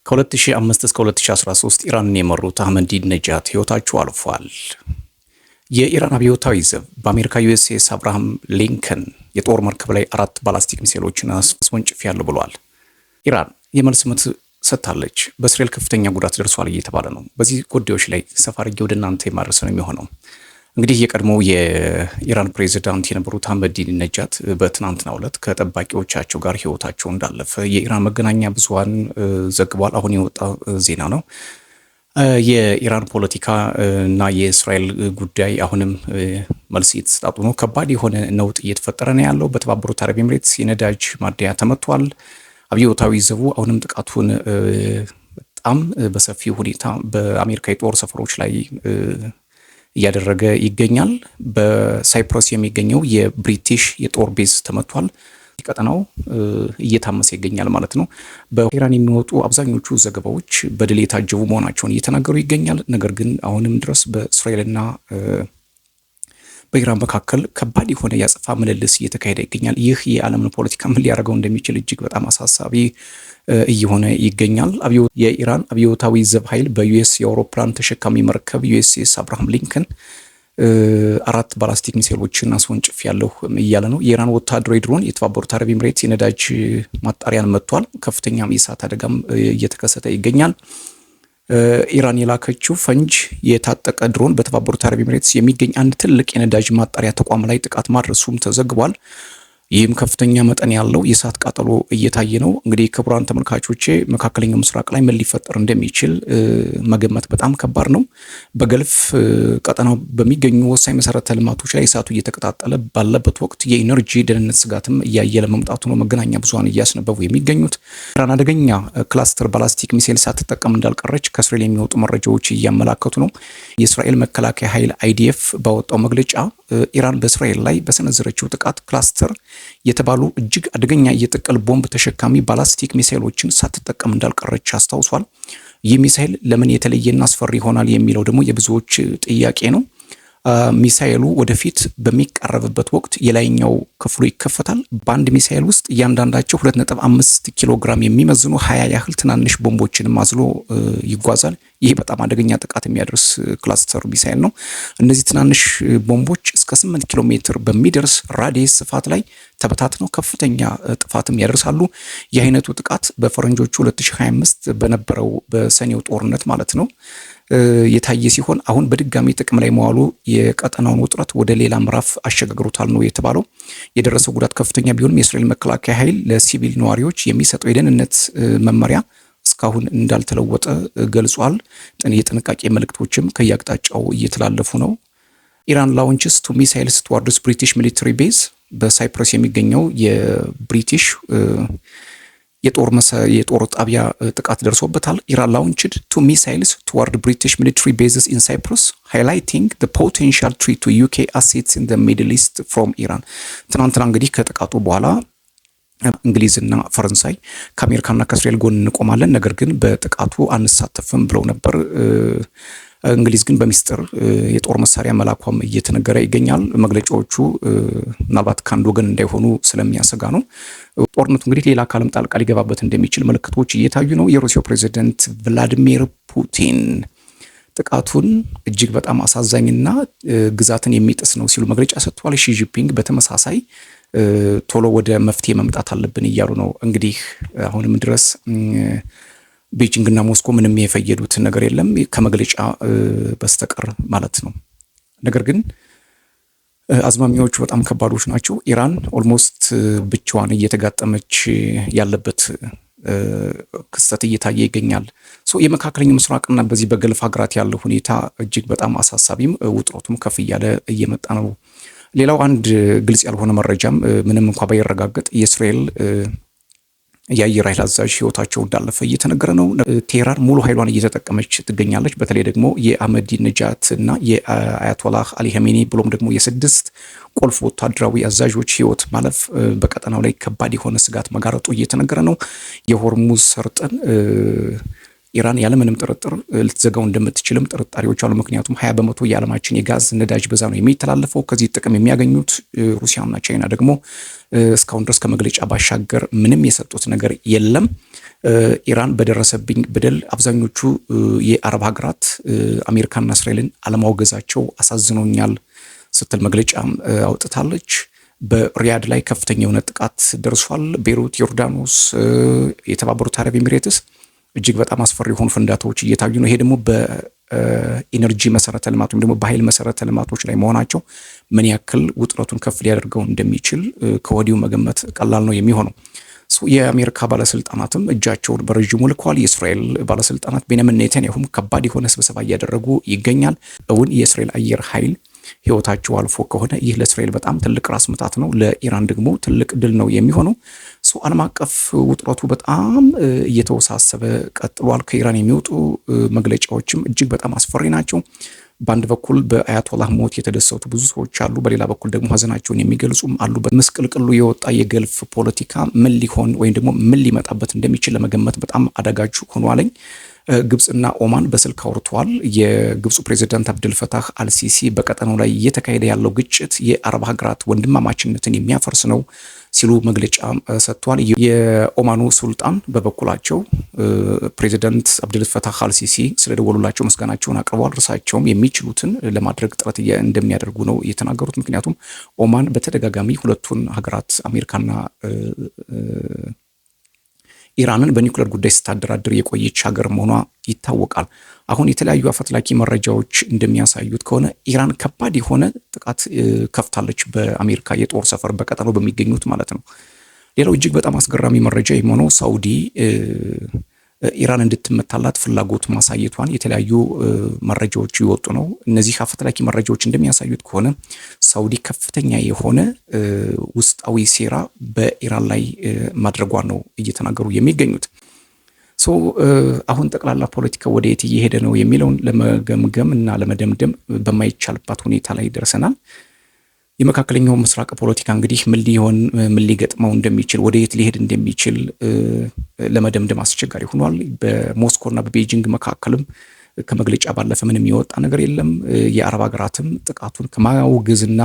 ከ2005 እስከ 2013 ኢራንን የመሩት አህመዲነጃድ ሕይወታቸው አልፏል። የኢራን አብዮታዊ ዘብ በአሜሪካ ዩኤስኤስ አብርሃም ሊንከን የጦር መርከብ ላይ 4 ባላስቲክ ሚሳኤሎችን አስወንጭፌያለሁ ብሏል። ኢራን የመልስ ምት ሰጥታለች። በእስራኤል ከፍተኛ ጉዳት ደርሷል እየተባለ ነው። በዚህ ጉዳዮች ላይ ሰፋ አድርጌ ወደ እናንተ የማድረስ ነው የሚሆነው። እንግዲህ የቀድሞው የኢራን ፕሬዝዳንት የነበሩት አህመዲነጃድ በትናንትናው ዕለት ከጠባቂዎቻቸው ጋር ሕይወታቸው እንዳለፈ የኢራን መገናኛ ብዙሃን ዘግቧል። አሁን የወጣ ዜና ነው። የኢራን ፖለቲካ እና የእስራኤል ጉዳይ አሁንም መልስ እየተሰጣጡ ነው። ከባድ የሆነ ነውጥ እየተፈጠረ ነው ያለው። በተባበሩት አረብ ኤምሬትስ የነዳጅ ማደያ ተመቷል። አብዮታዊ ዘቡ አሁንም ጥቃቱን በጣም በሰፊ ሁኔታ በአሜሪካ የጦር ሰፈሮች ላይ እያደረገ ይገኛል። በሳይፕረስ የሚገኘው የብሪቲሽ የጦር ቤዝ ተመቷል። ቀጠናው እየታመሰ ይገኛል ማለት ነው። በኢራን የሚወጡ አብዛኞቹ ዘገባዎች በድል የታጀቡ መሆናቸውን እየተናገሩ ይገኛል። ነገር ግን አሁንም ድረስ በእስራኤልና በኢራን መካከል ከባድ የሆነ ያጸፋ ምልልስ እየተካሄደ ይገኛል። ይህ የዓለምን ፖለቲካ ምን ሊያደርገው እንደሚችል እጅግ በጣም አሳሳቢ እየሆነ ይገኛል። የኢራን አብዮታዊ ዘብ ኃይል በዩኤስ የአውሮፕላን ተሸካሚ መርከብ ዩኤስኤስ አብርሃም ሊንከን 4 ባላስቲክ ሚሳኤሎችን አስወንጭፌያለሁ እያለ ነው። የኢራን ወታደራዊ ድሮን የተባበሩት አረብ ኤምሬትስ የነዳጅ ማጣሪያን መጥቷል። ከፍተኛም የእሳት አደጋም እየተከሰተ ይገኛል። ኢራን የላከችው ፈንጅ የታጠቀ ድሮን በተባበሩት አረብ ኤምሬትስ የሚገኝ አንድ ትልቅ የነዳጅ ማጣሪያ ተቋም ላይ ጥቃት ማድረሱም ተዘግቧል። ይህም ከፍተኛ መጠን ያለው የእሳት ቃጠሎ እየታየ ነው። እንግዲህ ክቡራን ተመልካቾቼ መካከለኛው ምስራቅ ላይ ምን ሊፈጠር እንደሚችል መገመት በጣም ከባድ ነው። በገልፍ ቀጠናው በሚገኙ ወሳኝ መሰረተ ልማቶች ላይ እሳቱ እየተቀጣጠለ ባለበት ወቅት የኢነርጂ ደህንነት ስጋትም እያየለ መምጣቱ ነው መገናኛ ብዙሃን እያስነበቡ የሚገኙት። ኢራን አደገኛ ክላስተር ባላስቲክ ሚሳኤል ሳትጠቀም እንዳልቀረች ከእስራኤል የሚወጡ መረጃዎች እያመላከቱ ነው። የእስራኤል መከላከያ ኃይል አይዲኤፍ ባወጣው መግለጫ ኢራን በእስራኤል ላይ በሰነዘረችው ጥቃት ክላስተር የተባሉ እጅግ አደገኛ የጥቅል ቦምብ ተሸካሚ ባላስቲክ ሚሳኤሎችን ሳትጠቀም እንዳልቀረች አስታውሷል። ይህ ሚሳኤል ለምን የተለየና አስፈሪ ይሆናል የሚለው ደግሞ የብዙዎች ጥያቄ ነው። ሚሳኤሉ ወደፊት በሚቃረብበት ወቅት የላይኛው ክፍሉ ይከፈታል። በአንድ ሚሳኤል ውስጥ እያንዳንዳቸው 2.5 ኪሎ ግራም የሚመዝኑ 20 ያህል ትናንሽ ቦምቦችን አዝሎ ይጓዛል። ይህ በጣም አደገኛ ጥቃት የሚያደርስ ክላስተር ሚሳኤል ነው። እነዚህ ትናንሽ ቦምቦች እስከ 8 ኪሎ ሜትር በሚደርስ ራዲየስ ስፋት ላይ ተበታትነው ከፍተኛ ጥፋትም ያደርሳሉ። የአይነቱ ጥቃት በፈረንጆቹ 2025 በነበረው በሰኔው ጦርነት ማለት ነው የታየ ሲሆን አሁን በድጋሚ ጥቅም ላይ መዋሉ የቀጠናውን ውጥረት ወደ ሌላ ምዕራፍ አሸጋግሮታል ነው የተባለው። የደረሰው ጉዳት ከፍተኛ ቢሆንም የእስራኤል መከላከያ ኃይል ለሲቪል ነዋሪዎች የሚሰጠው የደህንነት መመሪያ እስካሁን እንዳልተለወጠ ገልጿል። የጥንቃቄ መልእክቶችም ከየአቅጣጫው እየተላለፉ ነው። ኢራን ላውንችስ 2 ሚሳይልስ ቱዋርድስ ብሪቲሽ ሚሊተሪ ቤዝ በሳይፕረስ የሚገኘው የብሪቲሽ የጦር ጣቢያ ጥቃት ደርሶበታል። ኢራን ላውንችድ 2 ሚሳይልስ ቱዋርድ ብሪቲሽ ሚሊተሪ ቤዝስ ኢን ሳይፕረስ ሃይላይቲንግ ዘ ፖቴንሻል ትሬት ቱ ዩኬ አሴትስ ኢን ዘ ሚድል ኢስት ፍሮም ኢራን። ትናንትና እንግዲህ ከጥቃቱ በኋላ እንግሊዝና ፈረንሳይ ከአሜሪካና ከእስራኤል ጎን እንቆማለን፣ ነገር ግን በጥቃቱ አንሳተፍም ብለው ነበር። እንግሊዝ ግን በሚስጥር የጦር መሳሪያ መላኳም እየተነገረ ይገኛል። መግለጫዎቹ ምናልባት ከአንድ ወገን እንዳይሆኑ ስለሚያሰጋ ነው። ጦርነቱ እንግዲህ ሌላ አካልም ጣልቃ ሊገባበት እንደሚችል ምልክቶች እየታዩ ነው። የሩሲያው ፕሬዝዳንት ቭላዲሚር ፑቲን ጥቃቱን እጅግ በጣም አሳዛኝና ግዛትን የሚጥስ ነው ሲሉ መግለጫ ሰጥተዋል። ሺጂፒንግ በተመሳሳይ ቶሎ ወደ መፍትሄ መምጣት አለብን እያሉ ነው። እንግዲህ አሁንም ድረስ ቤጂንግና ሞስኮ ምንም የፈየዱት ነገር የለም ከመግለጫ በስተቀር ማለት ነው። ነገር ግን አዝማሚያዎቹ በጣም ከባዶች ናቸው። ኢራን ኦልሞስት ብቻዋን እየተጋጠመች ያለበት ክስተት እየታየ ይገኛል። የመካከለኛው ምስራቅና በዚህ በገልፍ ሀገራት ያለው ሁኔታ እጅግ በጣም አሳሳቢም ውጥረቱም ከፍ እያለ እየመጣ ነው። ሌላው አንድ ግልጽ ያልሆነ መረጃም ምንም እንኳ ባይረጋገጥ የእስራኤል የአየር ኃይል አዛዥ ህይወታቸው እንዳለፈ እየተነገረ ነው። ቴህራን ሙሉ ኃይሏን እየተጠቀመች ትገኛለች። በተለይ ደግሞ የአህመዲነጃድ እና የአያቶላህ አሊ ሀሜኒ ብሎም ደግሞ የ6 ቁልፍ ወታደራዊ አዛዦች ህይወት ማለፍ በቀጠናው ላይ ከባድ የሆነ ስጋት መጋረጡ እየተነገረ ነው። የሆርሙዝ ሰርጥን ኢራን ያለምንም ጥርጥር ልትዘጋው እንደምትችልም ጥርጣሬዎች አሉ። ምክንያቱም 20 በመቶ የዓለማችን የጋዝ ነዳጅ በዛ ነው የሚተላለፈው። ከዚህ ጥቅም የሚያገኙት ሩሲያና ቻይና ደግሞ እስካሁን ድረስ ከመግለጫ ባሻገር ምንም የሰጡት ነገር የለም። ኢራን በደረሰብኝ በደል አብዛኞቹ የአረብ ሀገራት አሜሪካና እስራኤልን አለማውገዛቸው አሳዝኖኛል ስትል መግለጫም አውጥታለች። በሪያድ ላይ ከፍተኛ የሆነ ጥቃት ደርሷል። ቤይሩት፣ ዮርዳኖስ፣ የተባበሩት አረብ ኤሚሬትስ እጅግ በጣም አስፈሪ የሆኑ ፍንዳታዎች እየታዩ ነው። ይሄ ደግሞ በኢነርጂ መሰረተ ልማት ወይም ደግሞ በኃይል መሰረተ ልማቶች ላይ መሆናቸው ምን ያክል ውጥረቱን ከፍ ሊያደርገው እንደሚችል ከወዲሁ መገመት ቀላል ነው የሚሆነው። የአሜሪካ ባለስልጣናትም እጃቸውን በረዥሙ ልከዋል። የእስራኤል ባለስልጣናት ቤንያሚን ኔታንያሁም ከባድ የሆነ ስብሰባ እያደረጉ ይገኛል። እውን የእስራኤል አየር ኃይል ህይወታቸው አልፎ ከሆነ ይህ ለእስራኤል በጣም ትልቅ ራስ ምታት ነው፣ ለኢራን ደግሞ ትልቅ ድል ነው የሚሆነው። ዓለም አቀፍ ውጥረቱ በጣም እየተወሳሰበ ቀጥሏል። ከኢራን የሚወጡ መግለጫዎችም እጅግ በጣም አስፈሪ ናቸው። በአንድ በኩል በአያቶላህ ሞት የተደሰቱ ብዙ ሰዎች አሉ፣ በሌላ በኩል ደግሞ ሀዘናቸውን የሚገልጹም አሉ። በምስቅልቅሉ የወጣ የገልፍ ፖለቲካ ምን ሊሆን ወይም ደግሞ ምን ሊመጣበት እንደሚችል ለመገመት በጣም አዳጋች ሆኗለኝ። ግብፅና ኦማን በስልክ አውርተዋል። የግብፁ ፕሬዚዳንት አብደልፈታህ አልሲሲ በቀጠናው ላይ እየተካሄደ ያለው ግጭት የአረብ ሀገራት ወንድማማችነትን የሚያፈርስ ነው ሲሉ መግለጫ ሰጥተዋል። የኦማኑ ሱልጣን በበኩላቸው ፕሬዚዳንት አብደልፈታህ አልሲሲ ስለደወሉላቸው ምስጋናቸውን አቅርበዋል። እርሳቸውም የሚችሉትን ለማድረግ ጥረት እንደሚያደርጉ ነው የተናገሩት። ምክንያቱም ኦማን በተደጋጋሚ ሁለቱን ሀገራት አሜሪካና ኢራንን በኒውክሌር ጉዳይ ስታደራድር የቆየች ሀገር መሆኗ ይታወቃል። አሁን የተለያዩ አፈትላኪ መረጃዎች እንደሚያሳዩት ከሆነ ኢራን ከባድ የሆነ ጥቃት ከፍታለች በአሜሪካ የጦር ሰፈር በቀጠናው በሚገኙት ማለት ነው። ሌላው እጅግ በጣም አስገራሚ መረጃ የሆነው ሳውዲ ኢራን እንድትመታላት ፍላጎት ማሳየቷን የተለያዩ መረጃዎች ይወጡ ነው። እነዚህ አፈትላኪ መረጃዎች እንደሚያሳዩት ከሆነ ሳውዲ ከፍተኛ የሆነ ውስጣዊ ሴራ በኢራን ላይ ማድረጓን ነው እየተናገሩ የሚገኙት። አሁን ጠቅላላ ፖለቲካ ወደየት እየሄደ ነው የሚለውን ለመገምገም እና ለመደምደም በማይቻልባት ሁኔታ ላይ ደርሰናል። የመካከለኛው ምስራቅ ፖለቲካ እንግዲህ ምን ሊገጥመው እንደሚችል ወደየት ሊሄድ እንደሚችል ለመደምደም አስቸጋሪ ሆኗል። በሞስኮና በቤጂንግ መካከልም ከመግለጫ ባለፈ ምንም የወጣ ነገር የለም። የአረብ ሀገራትም ጥቃቱን ከማውገዝና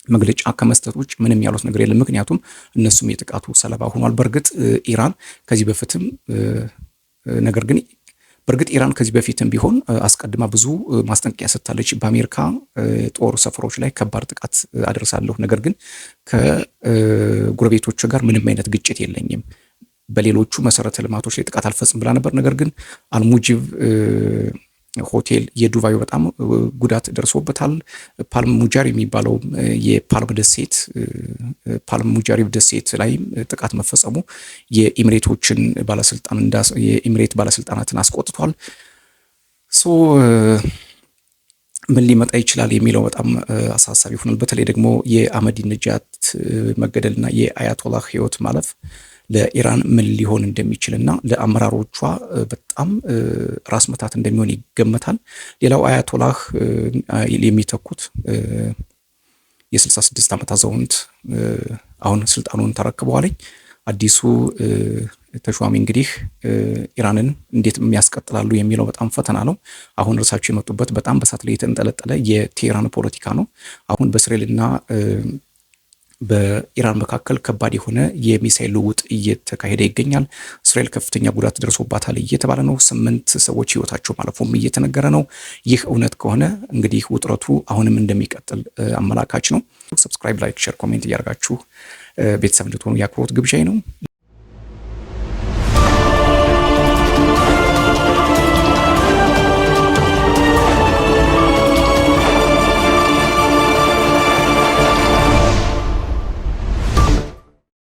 መግለጫ ከመስጠት ውጭ ምንም ያሉት ነገር የለም። ምክንያቱም እነሱም የጥቃቱ ሰለባ ሆኗል። በእርግጥ ኢራን ከዚህ በፊትም በእርግጥ ኢራን ከዚህ በፊትም ቢሆን አስቀድማ ብዙ ማስጠንቀቂያ ሰጥታለች። በአሜሪካ ጦር ሰፈሮች ላይ ከባድ ጥቃት አደርሳለሁ፣ ነገር ግን ከጎረቤቶቹ ጋር ምንም አይነት ግጭት የለኝም፣ በሌሎቹ መሰረተ ልማቶች ላይ ጥቃት አልፈጽም ብላ ነበር። ነገር ግን አልሙጂብ ሆቴል የዱባዩ በጣም ጉዳት ደርሶበታል። ፓልም ሙጃሪ የሚባለው የፓልም ደሴት ፓልም ሙጃሪብ ደሴት ላይ ጥቃት መፈጸሙ የኢሚሬቶችን የኢሚሬት ባለስልጣናትን አስቆጥቷል። ምን ሊመጣ ይችላል የሚለው በጣም አሳሳቢ ሆኗል። በተለይ ደግሞ የአህመዲነጃድ መገደልና የአያቶላህ ህይወት ማለፍ ለኢራን ምን ሊሆን እንደሚችልና ለአመራሮቿ በጣም ራስ መታት እንደሚሆን ይገመታል። ሌላው አያቶላህ የሚተኩት የ66 ዓመት አዛውንት አሁን ስልጣኑን ተረክበዋል። አዲሱ ተሿሚ እንግዲህ ኢራንን እንዴት የሚያስቀጥላሉ የሚለው በጣም ፈተና ነው። አሁን እርሳቸው የመጡበት በጣም በሳት ላይ የተንጠለጠለ የቴህራን ፖለቲካ ነው። አሁን በእስራኤልና በኢራን መካከል ከባድ የሆነ የሚሳኤል ልውውጥ እየተካሄደ ይገኛል። እስራኤል ከፍተኛ ጉዳት ደርሶባታል እየተባለ ነው። 8 ሰዎች ህይወታቸው ማለፉም እየተነገረ ነው። ይህ እውነት ከሆነ እንግዲህ ውጥረቱ አሁንም እንደሚቀጥል አመላካች ነው። ሰብስክራይብ፣ ላይክ፣ ሼር፣ ኮሜንት እያደረጋችሁ ቤተሰብ እንድትሆኑ የአክብሮት ግብዣይ ነው።